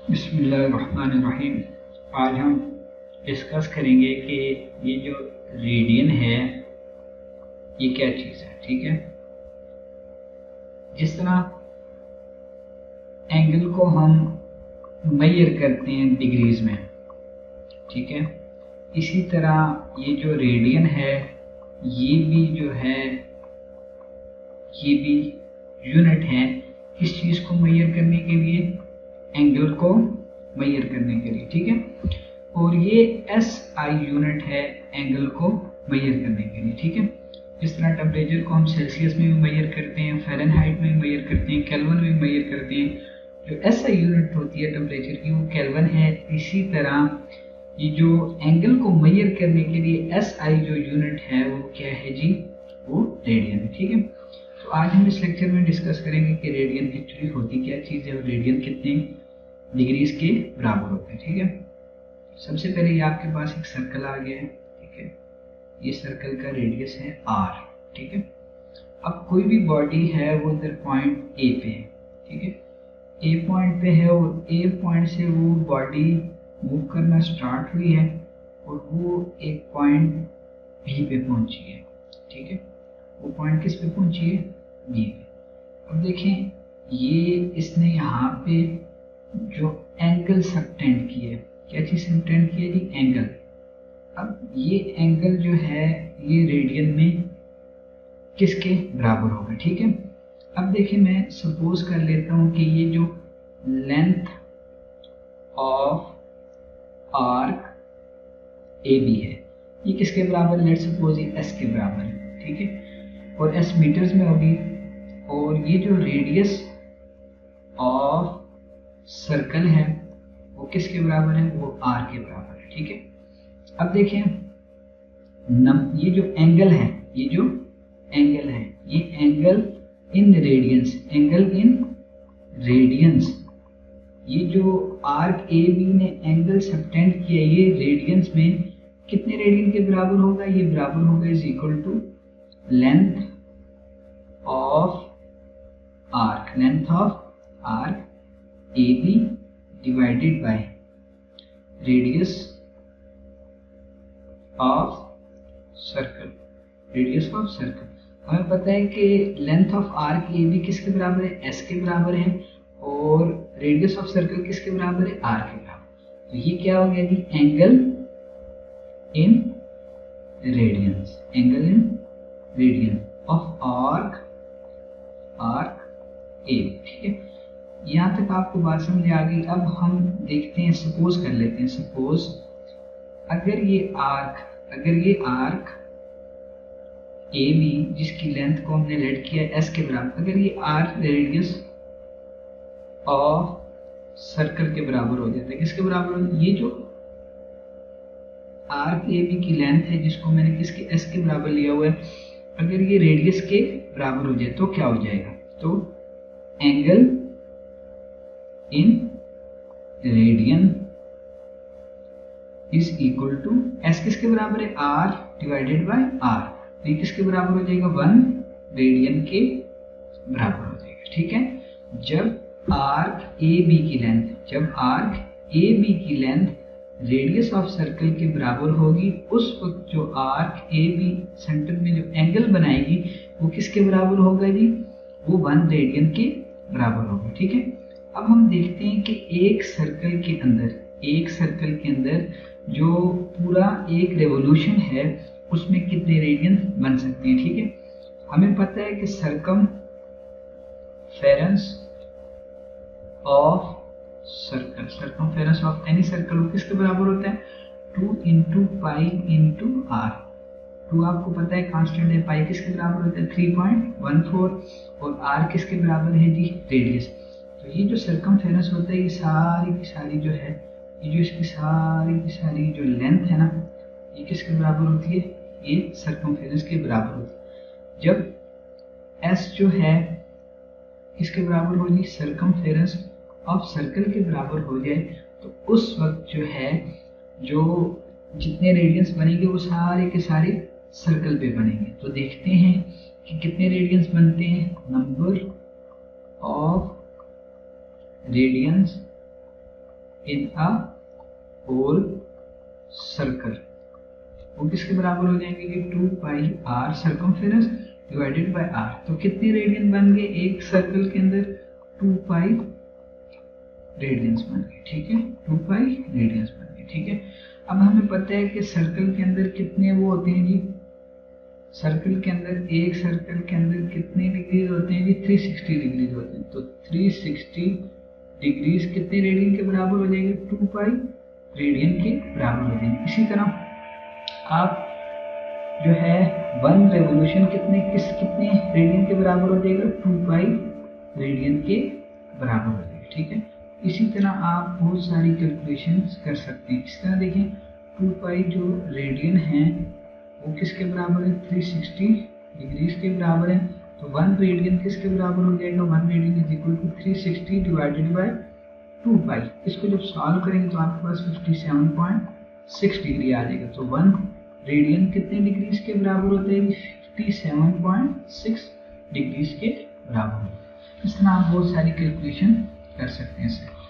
बिस्मिल्लाहिर्रहमानिर्रहीम। आज हम डिस्कस करेंगे कि ये जो रेडियन है ये क्या चीज़ है। ठीक है, जिस तरह एंगल को हम मेजर करते हैं डिग्रीज में, ठीक है, इसी तरह ये जो रेडियन है ये भी जो है ये भी यूनिट है किस चीज़ को मेजर करने के लिए, एंगल को मेजर करने के लिए। ठीक है, और ये SI यूनिट है एंगल को मेजर करने के लिए। ठीक है, जिस तरह टेम्परेचर को हम सेल्सियस में भी मेजर करते हैं, फ़ारेनहाइट में भी मेजर करते हैं, केल्विन में भी मेजर करते हैं, जो SI यूनिट होती है टेम्परेचर की वो केल्विन है। इसी तरह ये जो एंगल को मेजर करने के लिए SI जो यूनिट है वो क्या है जी, वो रेडियन है। ठीक है, तो आज हम इस लेक्चर में डिस्कस करेंगे कि रेडियन एक्चुअली होती क्या चीज़ है और रेडियन कितने डिग्रीज के बराबर होते हैं। ठीक है, सबसे पहले ये आपके पास एक सर्कल आ गया है। ठीक है, ये सर्कल का रेडियस है R। ठीक है, अब कोई भी बॉडी है वो इधर पॉइंट A पे है। ठीक है, A पॉइंट पे है और A पॉइंट से वो बॉडी मूव करना स्टार्ट हुई है और वो एक पॉइंट B पे पहुंची है। ठीक है, वो पॉइंट किस पे पहुंची है, B पे। अब देखें ये इसने यहाँ पे जो एंगल सबटेंड की है, क्या चीज़ सबटेंड की है जी, एंगल। अब ये एंगल जो है ये रेडियन में किसके बराबर होगा। ठीक है, अब देखिए मैं सपोज कर लेता हूँ कि ये जो लेंथ ऑफ आर्क AB है ये किसके बराबर है, लेट सपोज ये S के बराबर है। ठीक है, और S मीटर्स में होगी, और ये जो रेडियस ऑफ सर्कल है वो किसके बराबर है, वो R के बराबर है। ठीक है, अब देखें ये जो एंगल है, ये जो एंगल है ये angle in radians, angle in radiance, ये जो आर्क AB ने एंगल सबटेंड किया ये रेडियंस में कितने रेडियन के बराबर होगा, ये बराबर होगा is equal to length of arc, length of arc AB divided by radius of circle, radius of circle. हमें पता है कि लेंथ ऑफ आर्क AB किसके बराबर है, S के बराबर है, और रेडियस ऑफ सर्कल किसके बराबर है, R के बराबर। तो ये क्या हो गया जी, angle in radians, angle in radian of arc AB। ठीक है, यहाँ तक आपको बात समझ आ गई। अब हम देखते हैं, सपोज कर लेते हैं, सपोज अगर ये आर्क AB जिसकी लेंथ को हमने लेट किया S के बराबर, अगर ये R रेडियस ऑफ सर्कल के बराबर हो जाता है, किसके बराबर हो, ये जो आर्क AB की लेंथ है जिसको मैंने किसके S के बराबर लिया हुआ है, अगर ये रेडियस के बराबर हो जाए तो क्या हो जाएगा, तो angle in radian is equal to S किसके बराबर है, R डिवाइडेड बाय R, तो ये किसके बराबर हो जाएगा, 1 रेडियन के बराबर हो जाएगा। ठीक है, जब आर्क AB की लेंथ रेडियस ऑफ सर्कल के बराबर होगी उस वक्त जो आर्क AB सेंटर में जो एंगल बनाएगी वो किसके बराबर होगा जी, वो 1 रेडियन के बराबर होगा। ठीक है, अब हम देखते हैं कि एक सर्कल के अंदर जो पूरा एक रेवोल्यूशन है उसमें कितने रेडियन बन सकते हैं। ठीक है, हमें पता है कि सरकमफेरेंस ऑफ एनी सर्कल किसके बराबर होता है, 2 × पाई × R। 2 आपको पता है कांस्टेंट है, पाई किसके बराबर होता है 3.14, और R किसके बराबर है जी, रेडियस। तो ये जो सर्कमफेरेंस होता है ये सारी की सारी जो है, ये जो इसकी सारी की सारी जो लेंथ है ना ये किसके बराबर होती है, ये सर्कमफेरेंस के बराबर होती है। जब S जो है किसके बराबर होगी, सर्कमफेरेंस ऑफ सर्कल के बराबर हो जाए तो उस वक्त जो है जो जितने रेडियंस बनेंगे वो सारे के सारे सर्कल पे बनेंगे। तो देखते हैं कि कितने रेडियंस बनते हैं, number of radians in a whole circle, वो किसके बराबर हो जाएंगे कि 2 pi r circumference divided by r. तो कितने रेडियन बन गए एक सर्कल के अंदर? 2 पाई रेडियंस बन गए, ठीक है, 2 पाई रेडियंस बन गए, ठीक है। अब हमें पता है कि सर्कल के अंदर कितने वो होते हैं जी, सर्कल के अंदर, एक सर्कल के अंदर कितने डिग्रीज होते हैं जी? 360 डिग्रीज होते हैं। तो 360 डिग्रीज कितने रेडियन के बराबर हो जाएंगे? 2 पाई रेडियन के बराबर हो जाएंगे। इसी तरह आप जो है 1 रेवोल्यूशन कितने रेडियन के बराबर हो जाएगा? 2 पाई रेडियन के बराबर हो जाएगा, ठीक है। इसी तरह आप बहुत सारी कैलकुलेशंस कर सकते हैं। इस तरह देखें, 2 पाई जो रेडियन है वो किसके बराबर है? 360 डिग्रीज के बराबर है। तो 1 रेडियन किसके बराबर हो जाएगा? 1 radian is equal to 360 divided by 2 pi. इसको जब सॉल्व करेंगे तो आपके पास 57.6 डिग्री आ जाएगा। तो 1 रेडियन कितने डिग्रीज के बराबर होता है? 57.6 डिग्रीज के बराबर। इस तरह आप बहुत सारी कैलकुलेशन कर सकते हैं सर।